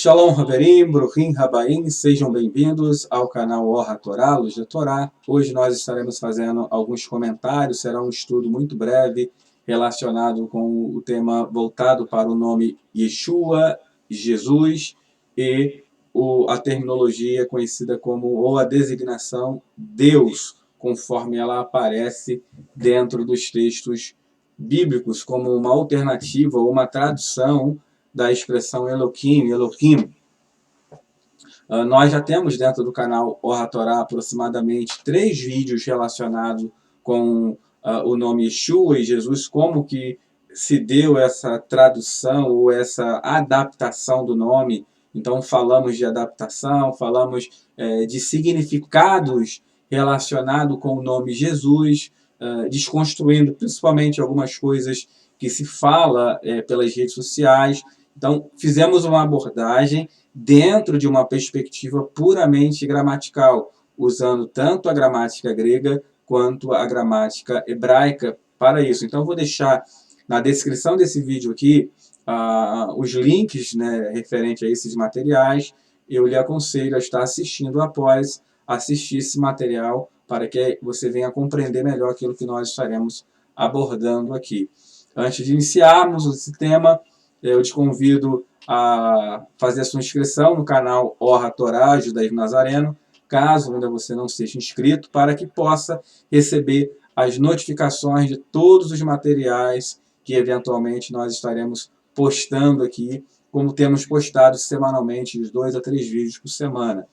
Shalom Haverim, Bruchim Habaim, sejam bem-vindos ao canal Or HaTorá, Luz da Torá. Hoje nós estaremos fazendo alguns comentários, será um estudo muito breve relacionado com o tema voltado para o nome Yeshua, Jesus, e a terminologia conhecida como, ou a designação Deus, conforme ela aparece dentro dos textos bíblicos, como uma alternativa ou uma tradução da expressão Elohim. Nós já temos dentro do canal Or HaTorá aproximadamente 3 vídeos relacionados com o nome Yeshua e Jesus, como que se deu essa tradução ou essa adaptação do nome. Então falamos de adaptação, falamos de significados relacionados com o nome Jesus, desconstruindo principalmente algumas coisas que se fala pelas redes sociais. Então, fizemos uma abordagem dentro de uma perspectiva puramente gramatical, usando tanto a gramática grega quanto a gramática hebraica para isso. Então, vou deixar na descrição desse vídeo aqui os links, né, referente a esses materiais. Eu lhe aconselho a estar assistindo após assistir esse material, para que você venha compreender melhor aquilo que nós estaremos abordando aqui. Antes de iniciarmos esse tema, eu te convido a fazer a sua inscrição no canal Or HaTorá, Judaísmo Nazareno, caso ainda você não seja inscrito, para que possa receber as notificações de todos os materiais que eventualmente nós estaremos postando aqui, como temos postado semanalmente, de 2 a 3 vídeos por semana.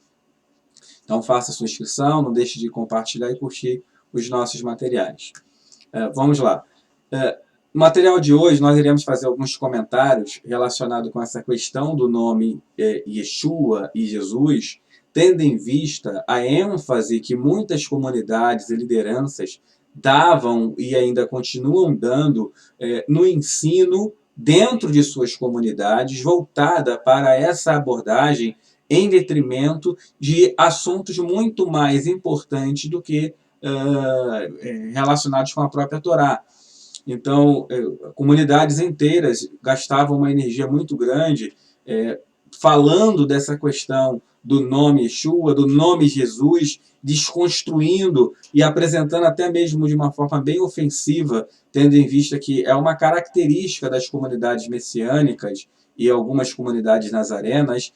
Então faça a sua inscrição, não deixe de compartilhar e curtir os nossos materiais. Vamos lá. No material de hoje, nós iremos fazer alguns comentários relacionados com essa questão do nome Yeshua e Jesus, tendo em vista a ênfase que muitas comunidades e lideranças davam e ainda continuam dando no ensino dentro de suas comunidades, voltada para essa abordagem em detrimento de assuntos muito mais importantes do que relacionados com a própria Torá. Então, comunidades inteiras gastavam uma energia muito grande falando dessa questão do nome Yeshua, do nome Jesus, desconstruindo e apresentando até mesmo de uma forma bem ofensiva, tendo em vista que é uma característica das comunidades messiânicas e algumas comunidades nazarenas,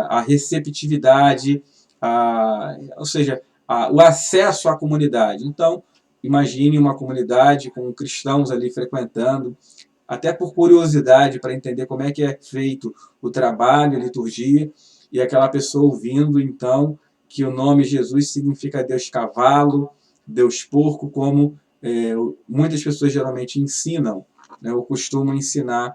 a receptividade, ou seja, o acesso à comunidade. Então, imagine uma comunidade com cristãos ali frequentando, até por curiosidade, para entender como é que é feito o trabalho, a liturgia, e aquela pessoa ouvindo, então, que o nome Jesus significa Deus cavalo, Deus porco, como muitas pessoas geralmente ensinam, né, ou costumam ensinar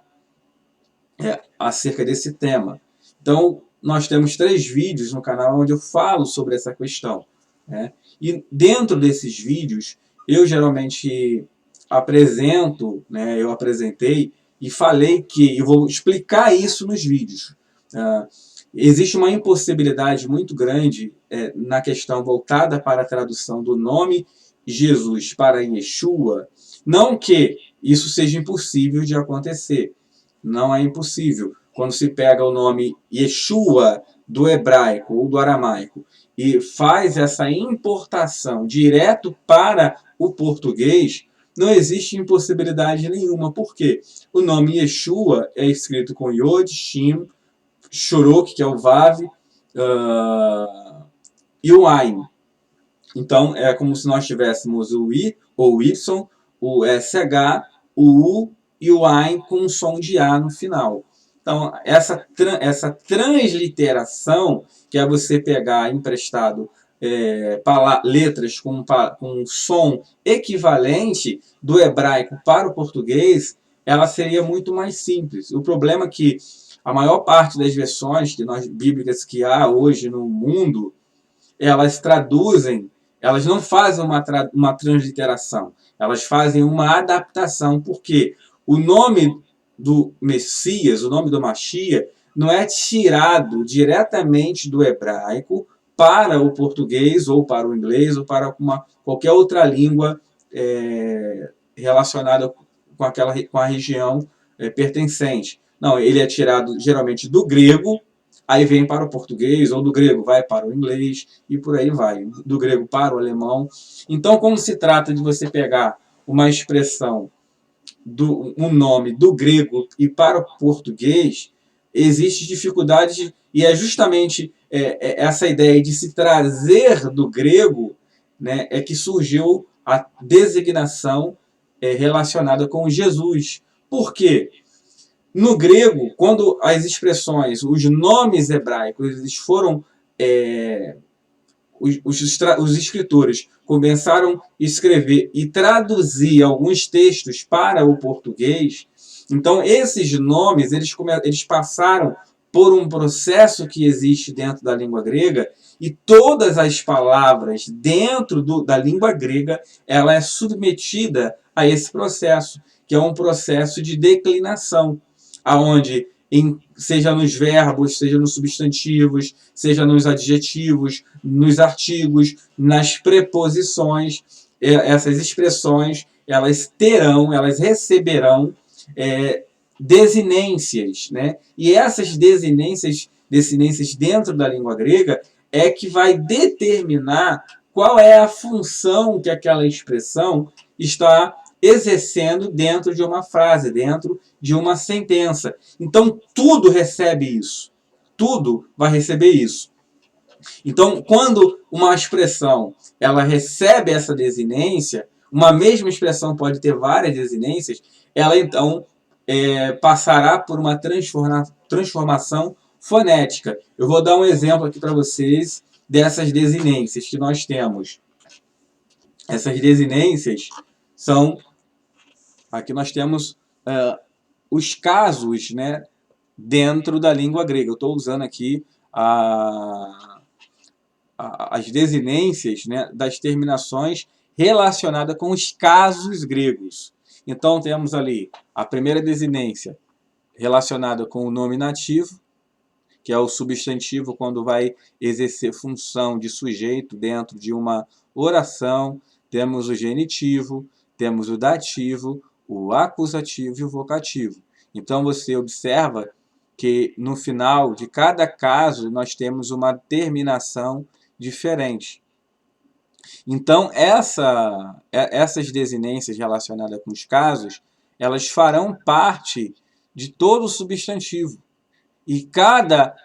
acerca desse tema. Então, nós temos 3 vídeos no canal onde eu falo sobre essa questão, né? E dentro desses vídeos, eu geralmente apresento, né, eu apresentei e falei que, eu vou explicar isso nos vídeos. Existe uma impossibilidade muito grande na questão voltada para a tradução do nome Jesus para Yeshua. Não que isso seja impossível de acontecer, não é impossível. Quando se pega o nome Yeshua do hebraico ou do aramaico e faz essa importação direto para o português, não existe impossibilidade nenhuma. Por quê? O nome Yeshua é escrito com Yod, Shin, Shuruk, que é o Vav, e o Ain. Então, é como se nós tivéssemos o I ou o Y, o SH, o U e o Ain com um som de A no final. Então, essa transliteração, que é você pegar emprestado letras com um som equivalente do hebraico para o português, ela seria muito mais simples. O problema é que a maior parte das versões bíblicas que há hoje no mundo, elas traduzem, elas não fazem uma transliteração, elas fazem uma adaptação, porque o nome do Messias, o nome do Mashiach, não é tirado diretamente do hebraico para o português, ou para o inglês, ou para qualquer outra língua relacionada com a região pertencente. Não, ele é tirado geralmente do grego, aí vem para o português, ou do grego vai para o inglês, e por aí vai, do grego para o alemão. Então, como se trata de você pegar uma expressão, um nome do grego e para o português, existe dificuldade, e é justamente essa ideia de se trazer do grego, né, é que surgiu a designação relacionada com Jesus. Por quê? No grego, quando as expressões, os nomes hebraicos, eles foram os escritores começaram a escrever e traduzir alguns textos para o português, então esses nomes eles passaram por um processo que existe dentro da língua grega, e todas as palavras dentro da língua grega ela é submetida a esse processo, que é um processo de declinação, aonde seja nos verbos, seja nos substantivos, seja nos adjetivos, nos artigos, nas preposições, essas expressões elas receberão desinências, né? E essas desinências dentro da língua grega é que vai determinar qual é a função que aquela expressão está exercendo dentro de uma frase, dentro de uma sentença. Então, tudo recebe isso. Tudo vai receber isso. Então, quando uma expressão ela recebe essa desinência, uma mesma expressão pode ter várias desinências, ela então passará por uma transformação fonética. Eu vou dar um exemplo aqui para vocês dessas desinências que nós temos. Essas desinências são... Aqui nós temos os casos, né, dentro da língua grega. Eu estou usando aqui as desinências, né, das terminações relacionadas com os casos gregos. Então temos ali a primeira desinência relacionada com o nominativo, que é o substantivo quando vai exercer função de sujeito dentro de uma oração. Temos o genitivo, temos o dativo, o acusativo e o vocativo. Então você observa que no final de cada caso nós temos uma terminação diferente. Então essas desinências relacionadas com os casos, elas farão parte de todo o substantivo. E cada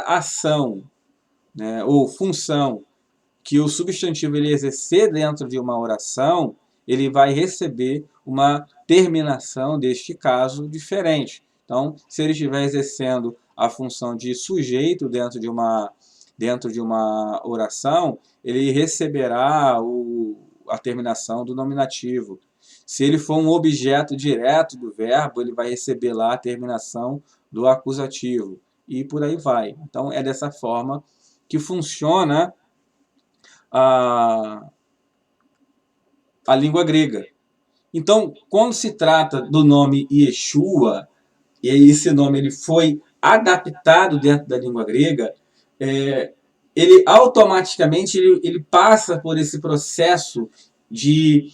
ação, né, ou função que o substantivo ele exercer dentro de uma oração, ele vai receber uma terminação deste caso diferente. Então, se ele estiver exercendo a função de sujeito dentro de uma oração, ele receberá a terminação do nominativo. Se ele for um objeto direto do verbo, ele vai receber lá a terminação do acusativo. E por aí vai. Então, é dessa forma que funciona a língua grega. Então, quando se trata do nome Yeshua, e esse nome ele foi adaptado dentro da língua grega, ele automaticamente ele passa por esse processo de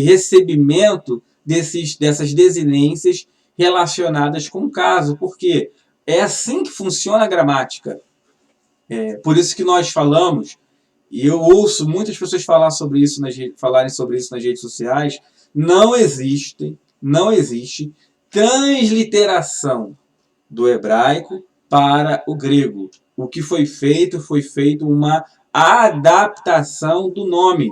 recebimento dessas desinências relacionadas com o caso, porque é assim que funciona a gramática. Por isso que nós falamos, e eu ouço muitas pessoas falarem sobre isso nas redes sociais, não existe transliteração do hebraico para o grego. O que foi feito uma adaptação do nome.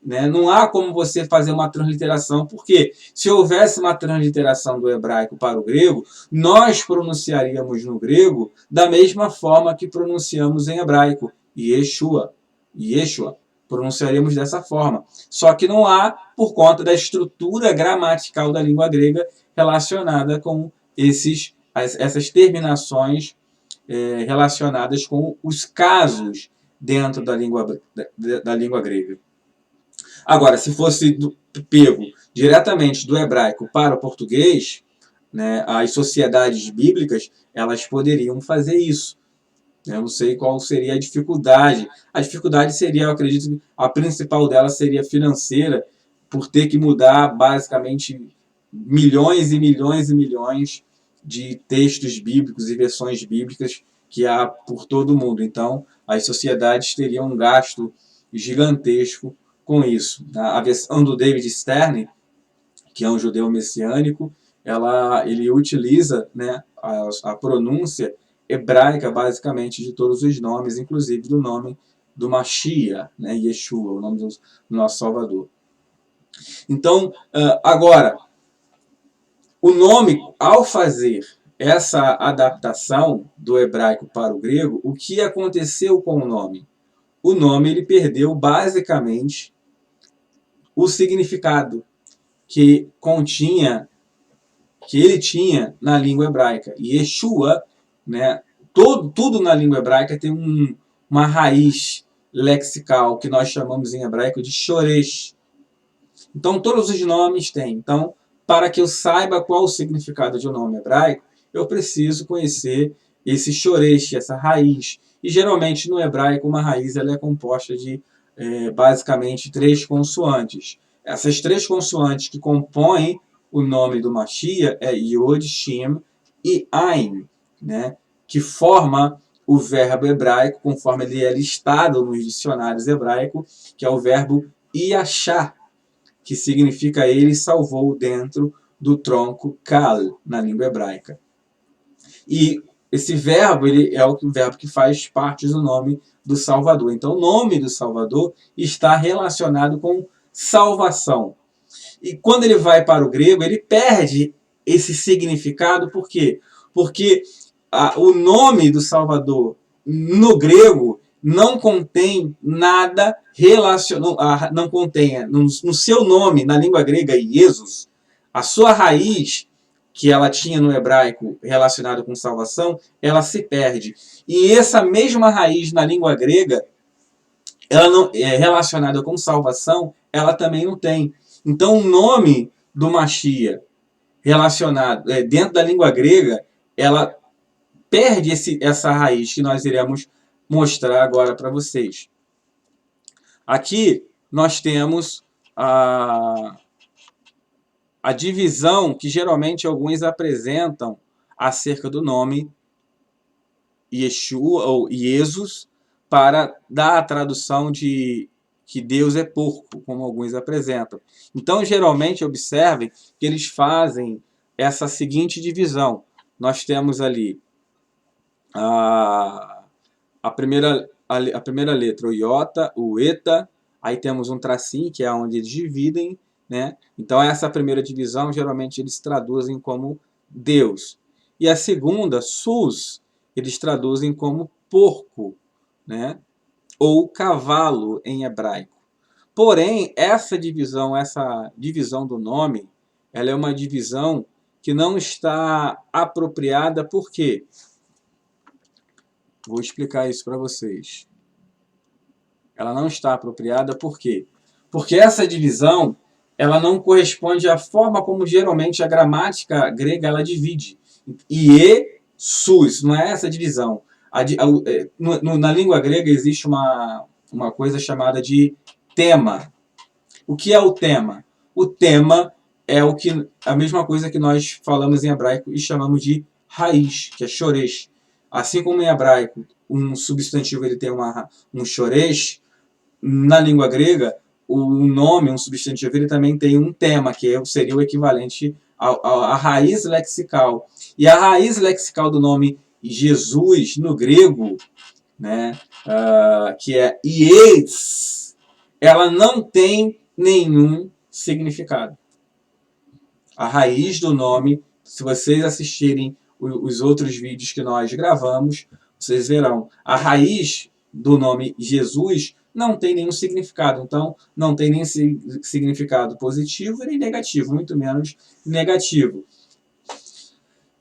Né? Não há como você fazer uma transliteração, porque se houvesse uma transliteração do hebraico para o grego, nós pronunciaríamos no grego da mesma forma que pronunciamos em hebraico. Yeshua. Pronunciaríamos dessa forma. Só que não há, por conta da estrutura gramatical da língua grega relacionada com essas terminações relacionadas com os casos dentro da língua grega. Agora, se fosse pego diretamente do hebraico para o português, né, as sociedades bíblicas elas poderiam fazer isso. Eu não sei qual seria a dificuldade. A dificuldade seria, eu acredito, a principal dela seria financeira, por ter que mudar basicamente milhões e milhões e milhões de textos bíblicos e versões bíblicas que há por todo o mundo. Então, as sociedades teriam um gasto gigantesco com isso. A versão do David Stern, que é um judeu messiânico, ele utiliza, né, a pronúncia hebraica, basicamente, de todos os nomes, inclusive do nome do Mashiach, né, Yeshua, o nome do nosso Salvador. Então, agora, o nome, ao fazer essa adaptação do hebraico para o grego, o que aconteceu com o nome? O nome ele perdeu basicamente o significado que ele tinha na língua hebraica. E Yeshua, né, tudo na língua hebraica tem uma raiz lexical que nós chamamos em hebraico de shoresh. Então, todos os nomes têm. Então, para que eu saiba qual o significado de um nome hebraico, eu preciso conhecer esse shoresh, essa raiz. E, geralmente, no hebraico, uma raiz ela é composta de, basicamente, 3 consoantes. Essas 3 consoantes que compõem o nome do Mashiach é Yod, Shin e Ain, né? Que forma o verbo hebraico, conforme ele é listado nos dicionários hebraicos, que é o verbo Yashá, que significa ele salvou dentro do tronco Kal, na língua hebraica. E esse verbo ele é o verbo que faz parte do nome do Salvador. Então, o nome do Salvador está relacionado com salvação. E quando ele vai para o grego, ele perde esse significado. Por quê? Porque o nome do Salvador no grego não contém nada relacionado, não contém no seu nome, na língua grega, Jesus, a sua raiz, que ela tinha no hebraico relacionado com salvação, ela se perde. E essa mesma raiz na língua grega, ela não é relacionada com salvação, ela também não tem. Então o nome do Mashiach relacionado dentro da língua grega, ela perde essa raiz que nós iremos mostrar agora para vocês. Aqui nós temos a divisão que geralmente alguns apresentam acerca do nome Yeshua ou Jesus para dar a tradução de que Deus é porco, como alguns apresentam. Então, geralmente, observem que eles fazem essa seguinte divisão. Nós temos ali a primeira letra, o iota, o eta, aí temos um tracinho, que é onde eles dividem, né? Então, essa primeira divisão, geralmente, eles traduzem como Deus. E a segunda, sus, eles traduzem como porco, né? Ou cavalo em hebraico. Porém, essa divisão do nome, ela é uma divisão que não está apropriada. Por quê? Vou explicar isso para vocês. Ela não está apropriada por quê? Porque essa divisão ela não corresponde à forma como geralmente a gramática grega ela divide. Ie, sus, não é essa divisão. Na língua grega existe uma coisa chamada de tema. O que é o tema? O tema é a mesma coisa que nós falamos em hebraico e chamamos de raiz, que é shoresh. Assim como em hebraico um substantivo ele tem um shoresh, na língua grega o nome, um substantivo, ele também tem um tema, que seria o equivalente à raiz lexical. E a raiz lexical do nome Jesus no grego, né, que é ies, ela não tem nenhum significado. A raiz do nome, se vocês assistirem os outros vídeos que nós gravamos, vocês verão, a raiz do nome Jesus não tem nenhum significado. Então, não tem nem significado positivo nem negativo, muito menos negativo.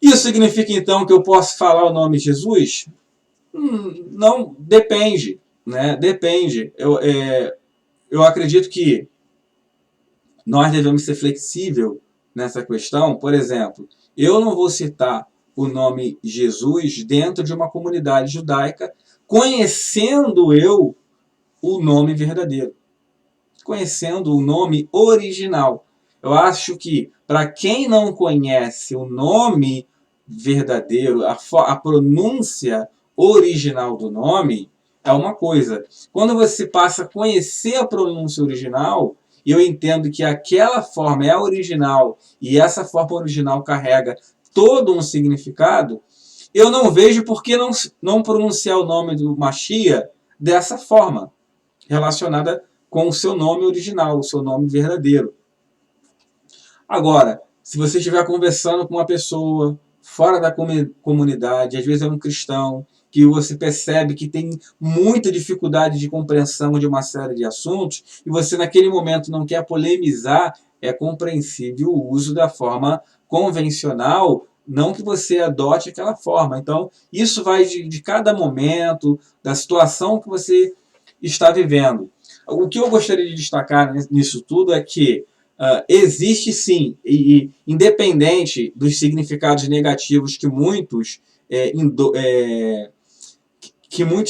Isso significa, então, que eu posso falar o nome Jesus? Não, depende. Né? Depende. Eu acredito que nós devemos ser flexíveis nessa questão. Por exemplo, eu não vou citar o nome Jesus dentro de uma comunidade judaica, conhecendo eu o nome verdadeiro, conhecendo o nome original. Eu acho que para quem não conhece o nome verdadeiro, a pronúncia original do nome, é uma coisa. Quando você passa a conhecer a pronúncia original, eu entendo que aquela forma é a original e essa forma original carrega todo um significado, eu não vejo por que não pronunciar o nome do Mashiach dessa forma, relacionada com o seu nome original, o seu nome verdadeiro. Agora, se você estiver conversando com uma pessoa fora da comunidade, às vezes é um cristão, que você percebe que tem muita dificuldade de compreensão de uma série de assuntos, e você naquele momento não quer polemizar, é compreensível o uso da forma convencional, não que você adote aquela forma. Então, isso vai de cada momento, da situação que você está vivendo. O que eu gostaria de destacar nisso tudo é que existe sim, e independente dos significados negativos que muitos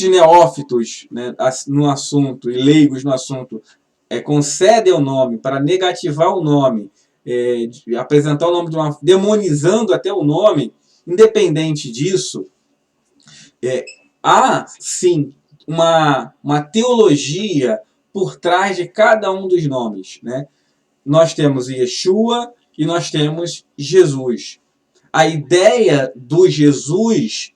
neófitos, né, no assunto e leigos no assunto concedem ao nome para negativar o nome, apresentar o nome demonizando até o nome, independente disso, há sim uma teologia por trás de cada um dos nomes, né? Nós temos Yeshua e nós temos Jesus. A ideia do Jesus,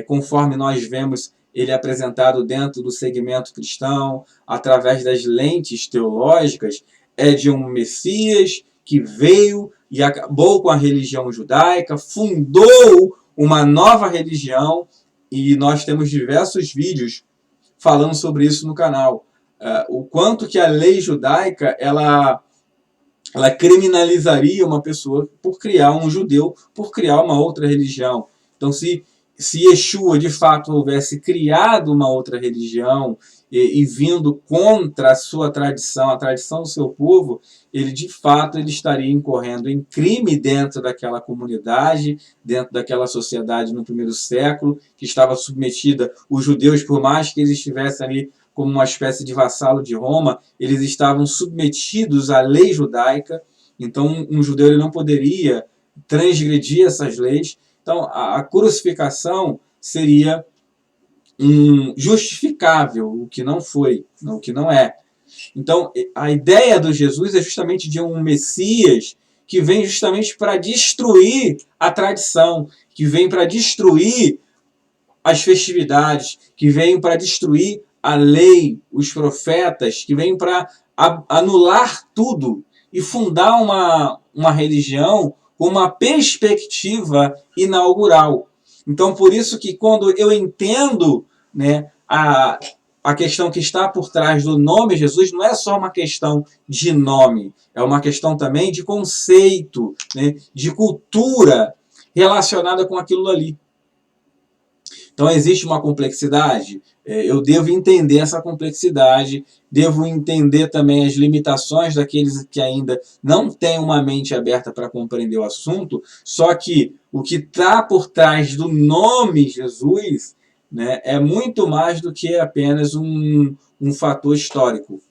conforme nós vemos ele apresentado dentro do segmento cristão, através das lentes teológicas, é de um Messias que veio e acabou com a religião judaica, fundou uma nova religião, e nós temos diversos vídeos falando sobre isso no canal. O quanto que a lei judaica, ela criminalizaria uma pessoa por criar um judeu, por criar uma outra religião. Então, se Yeshua de fato houvesse criado uma outra religião e vindo contra a sua tradição, a tradição do seu povo, ele de fato ele estaria incorrendo em crime dentro daquela comunidade, dentro daquela sociedade no primeiro século, que estava submetida, os judeus, por mais que eles estivessem ali como uma espécie de vassalo de Roma, eles estavam submetidos à lei judaica, então um judeu ele não poderia transgredir essas leis. Então a crucificação seria justificável, o que não foi, o que não é. Então a ideia do Jesus é justamente de um Messias que vem justamente para destruir a tradição, que vem para destruir as festividades, que vem para destruir a lei, os profetas, que vêm para anular tudo e fundar uma religião com uma perspectiva inaugural. Então, por isso que quando eu entendo, né, a questão que está por trás do nome Jesus, não é só uma questão de nome, é uma questão também de conceito, né, de cultura relacionada com aquilo ali. Então, existe uma complexidade, eu devo entender essa complexidade, devo entender também as limitações daqueles que ainda não têm uma mente aberta para compreender o assunto, só que o que está por trás do nome Jesus, né, é muito mais do que apenas um fator histórico.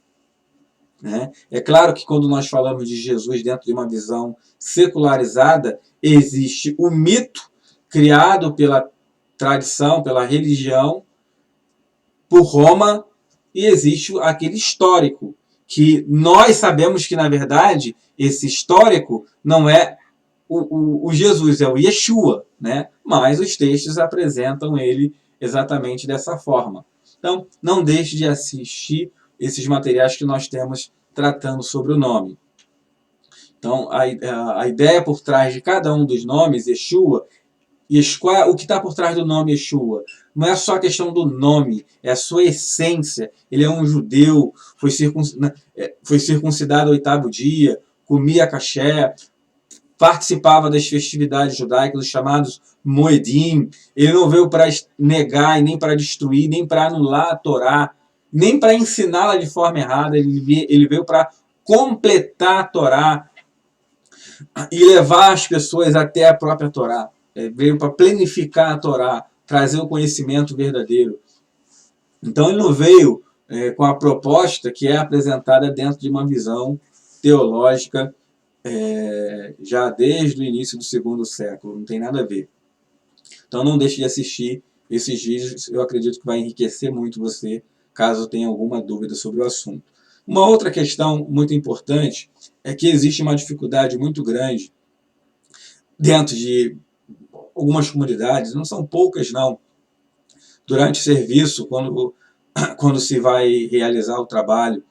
Né? É claro que quando nós falamos de Jesus dentro de uma visão secularizada, existe o mito criado pela tradição, pela religião, por Roma, e existe aquele histórico, que nós sabemos que, na verdade, esse histórico não é o Jesus, é o Yeshua, né? Mas os textos apresentam ele exatamente dessa forma. Então, não deixe de assistir esses materiais que nós temos tratando sobre o nome. Então, a ideia por trás de cada um dos nomes, Yeshua, o que está por trás do nome Yeshua? Não é só a questão do nome, é a sua essência. Ele é um judeu, foi circuncidado ao 8º dia, comia caché, participava das festividades judaicas, dos chamados Moedim. Ele não veio para negar, nem para destruir, nem para anular a Torá, nem para ensiná-la de forma errada. Ele veio para completar a Torá e levar as pessoas até a própria Torá. Veio para planificar a Torá, trazer o conhecimento verdadeiro. Então ele não veio com a proposta que é apresentada dentro de uma visão teológica já desde o início do segundo século, não tem nada a ver. Então não deixe de assistir esses vídeos, eu acredito que vai enriquecer muito você, caso tenha alguma dúvida sobre o assunto. Uma outra questão muito importante é que existe uma dificuldade muito grande dentro de algumas comunidades, não são poucas não, durante o serviço, quando se vai realizar o trabalho,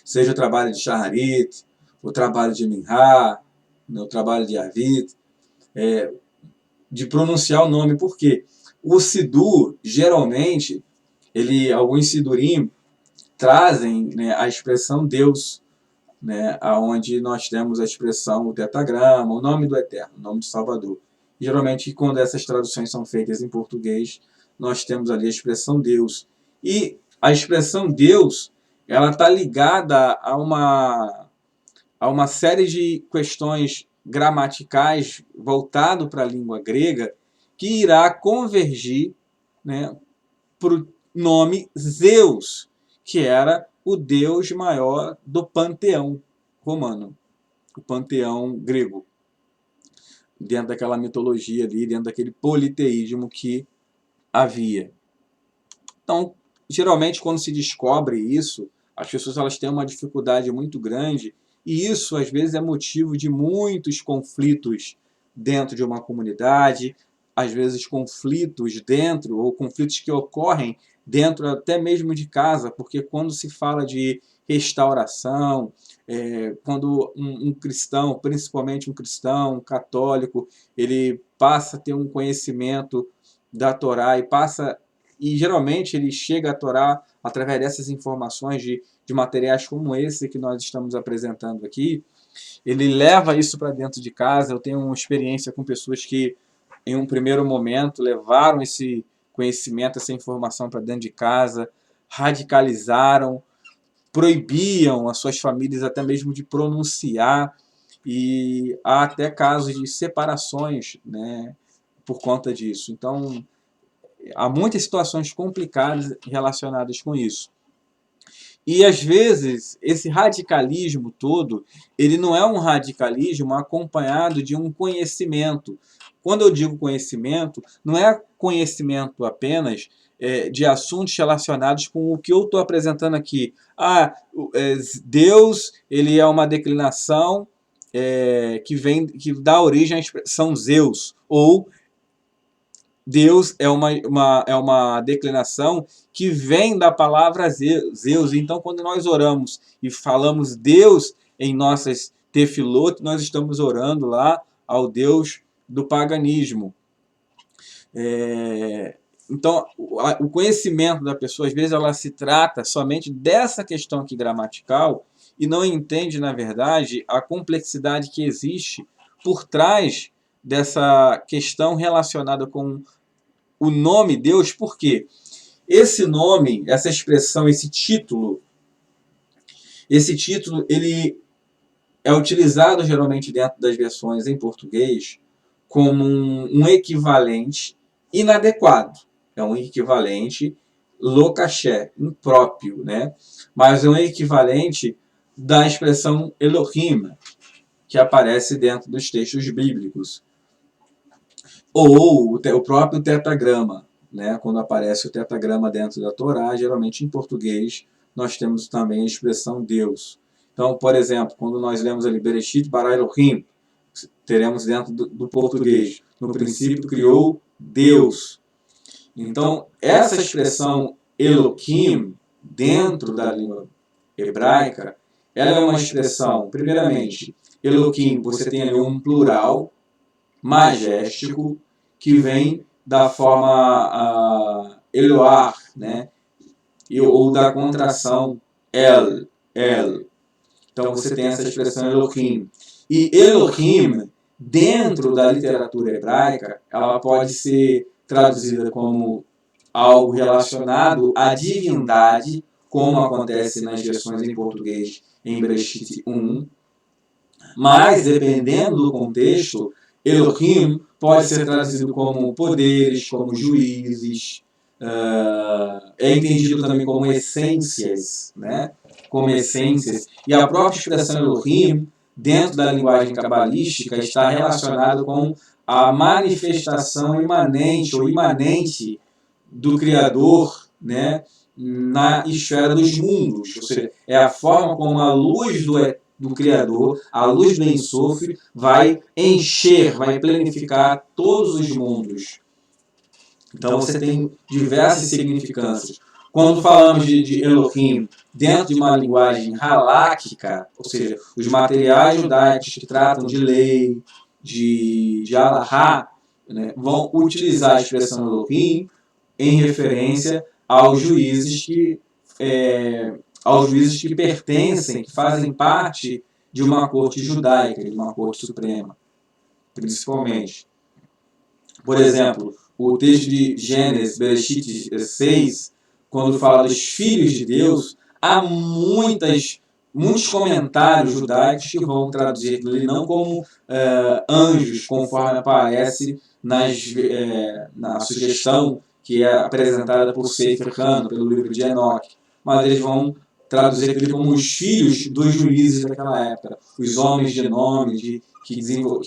seja o trabalho de Shaharit, o trabalho de Minha, o trabalho de Avit, de pronunciar o nome, porque o Sidur, geralmente, alguns Sidurim trazem, né, a expressão Deus, né, onde nós temos a expressão o tetragrama, o nome do Eterno, o nome do Salvador. Geralmente, quando essas traduções são feitas em português, nós temos ali a expressão Deus. E a expressão Deus, ela está ligada a uma série de questões gramaticais voltado para a língua grega que irá convergir, né, para o nome Zeus, que era o deus maior do panteão romano, o panteão grego, dentro daquela mitologia ali, dentro daquele politeísmo que havia. Então, geralmente, quando se descobre isso, as pessoas elas têm uma dificuldade muito grande, e isso, às vezes, é motivo de muitos conflitos dentro de uma comunidade, às vezes conflitos dentro, ou conflitos que ocorrem dentro até mesmo de casa, porque quando se fala de restauração, quando um cristão, principalmente um cristão católico, ele passa a ter um conhecimento da Torá e geralmente ele chega a Torá através dessas informações de materiais como esse que nós estamos apresentando aqui, ele leva isso para dentro de casa. Eu tenho uma experiência com pessoas que, em um primeiro momento, levaram esse conhecimento, essa informação para dentro de casa, radicalizaram, proibiam as suas famílias até mesmo de pronunciar, e há até casos de separações, né, por conta disso. Então, há muitas situações complicadas relacionadas com isso. E, às vezes, esse radicalismo todo, ele não é um radicalismo acompanhado de um conhecimento. Quando eu digo conhecimento, não é conhecimento apenas de assuntos relacionados com o que eu estou apresentando aqui. Deus, ele é uma declinação que dá origem à expressão Zeus, ou Deus é uma declinação que vem da palavra Zeus. Então, quando nós oramos e falamos Deus em nossas tefilot, nós estamos orando lá ao Deus do paganismo. Então, o conhecimento da pessoa, às vezes, ela se trata somente dessa questão aqui gramatical e não entende, na verdade, a complexidade que existe por trás dessa questão relacionada com o nome Deus. Por quê? Esse nome, essa expressão, esse título, ele é utilizado geralmente dentro das versões em português como um equivalente inadequado. É um equivalente locaché, impróprio, né? Mas é um equivalente da expressão Elohim, que aparece dentro dos textos bíblicos. Ou o próprio tetragrama, né? Quando aparece o tetragrama dentro da Torá, geralmente em português, nós temos também a expressão Deus. Então, por exemplo, quando nós lemos ali Bereshit bara Elohim, teremos dentro do português, no princípio criou Deus. Então, essa expressão Elohim, dentro da língua hebraica, ela é uma expressão, primeiramente, Elohim, você tem ali um plural majéstico, que vem da forma Eloar, né? Ou da contração El. Então você tem essa expressão Elohim. E Elohim, dentro da literatura hebraica, ela pode ser traduzida como algo relacionado à divindade, como acontece nas versões em português em Bereshit 1. Mas, dependendo do contexto, Elohim pode ser traduzido como poderes, como juízes, é entendido também como essências, né? Como essências. E a própria expressão Elohim dentro da linguagem cabalística, está relacionado com a manifestação imanente ou imanente do Criador, né, na esfera dos mundos. Ou seja, é a forma como a luz do Criador, a luz do Ein Sof, vai encher, vai planificar todos os mundos. Então você tem diversas significâncias. Quando falamos de Elohim dentro de uma linguagem haláquica, ou seja, os materiais judaicos que tratam de lei, de Alahá, né, vão utilizar a expressão Elohim em referência aos juízes que pertencem, que fazem parte de uma corte judaica, de uma corte suprema, principalmente. Por exemplo, o texto de Gênesis, Bereshit 6, quando fala dos filhos de Deus, há muitos comentários judaicos que vão traduzir ele não como anjos, conforme aparece na sugestão que é apresentada por Sefer Hano, pelo livro de Enoque, mas eles vão traduzir ele como os filhos dos juízes daquela época, os homens de nome, que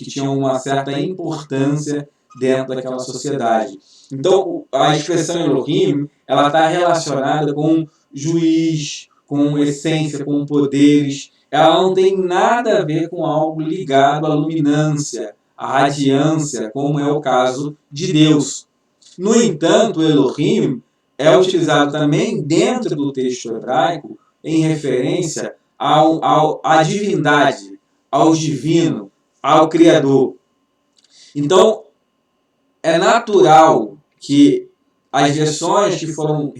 tinham uma certa importância dentro daquela sociedade. Então, a expressão Elohim, ela está relacionada com juiz, com essência, com poderes. Ela não tem nada a ver com algo ligado à luminância, à radiância, como é o caso de Deus. No entanto, Elohim é utilizado também dentro do texto hebraico em referência à divindade, ao divino, ao Criador. Então, é natural que as versões que foram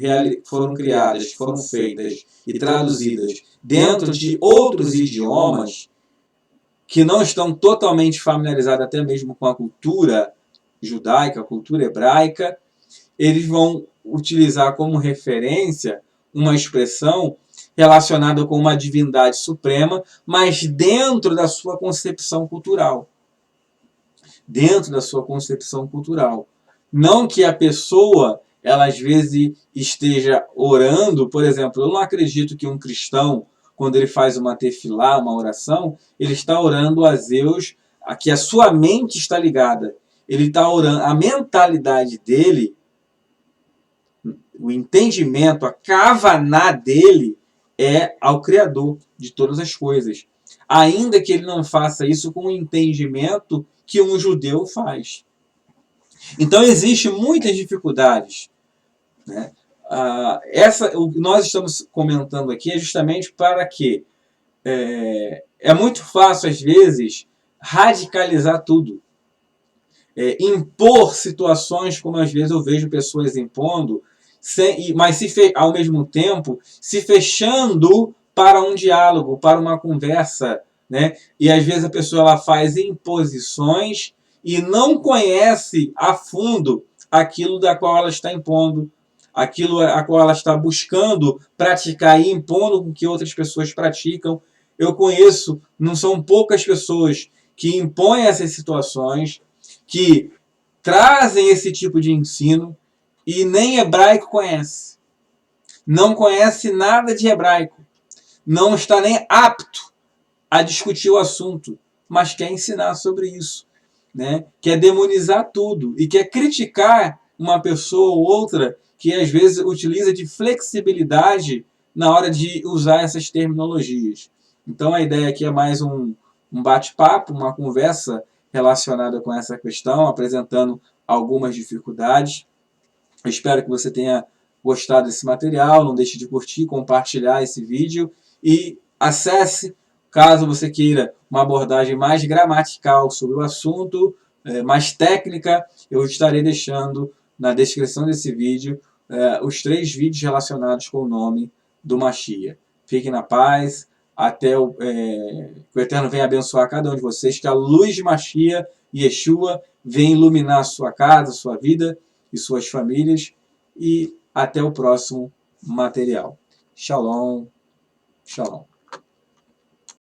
criadas, que foram feitas e traduzidas dentro de outros idiomas, que não estão totalmente familiarizados até mesmo com a cultura judaica, a cultura hebraica, eles vão utilizar como referência uma expressão relacionada com uma divindade suprema, mas dentro da sua concepção cultural. Dentro da sua concepção cultural. Não que a pessoa, ela às vezes esteja orando, por exemplo, eu não acredito que um cristão, quando ele faz uma tefilá, uma oração, ele está orando a Zeus, a que a sua mente está ligada. Ele está orando, a mentalidade dele, o entendimento, a kavaná dele é ao Criador de todas as coisas. Ainda que ele não faça isso com o entendimento que um judeu faz. Então, existem muitas dificuldades. Né? O que nós estamos comentando aqui é justamente para que é muito fácil, às vezes, radicalizar tudo. Impor situações como às vezes eu vejo pessoas impondo, mas ao mesmo tempo se fechando para um diálogo, para uma conversa, né? E às vezes a pessoa ela faz imposições e não conhece a fundo aquilo da qual ela está impondo, aquilo a qual ela está buscando praticar e impondo com que outras pessoas praticam. Eu conheço, não são poucas pessoas que impõem essas situações, que trazem esse tipo de ensino e nem hebraico conhece. Não conhece nada de hebraico. Não está nem apto a discutir o assunto, mas quer ensinar sobre isso. Né? Quer demonizar tudo e quer criticar uma pessoa ou outra que às vezes utiliza de flexibilidade na hora de usar essas terminologias. Então a ideia aqui é mais um bate-papo, uma conversa relacionada com essa questão, apresentando algumas dificuldades. Eu espero que você tenha gostado desse material, não deixe de curtir, compartilhar esse vídeo e acesse, caso você queira uma abordagem mais gramatical sobre o assunto, mais técnica, eu estarei deixando na descrição desse vídeo os 3 vídeos relacionados com o nome do Mashiach. Fiquem na paz, que o Eterno venha abençoar cada um de vocês, que a luz de Mashiach e Yeshua venha iluminar a sua casa, a sua vida e suas famílias, e até o próximo material. Shalom, shalom.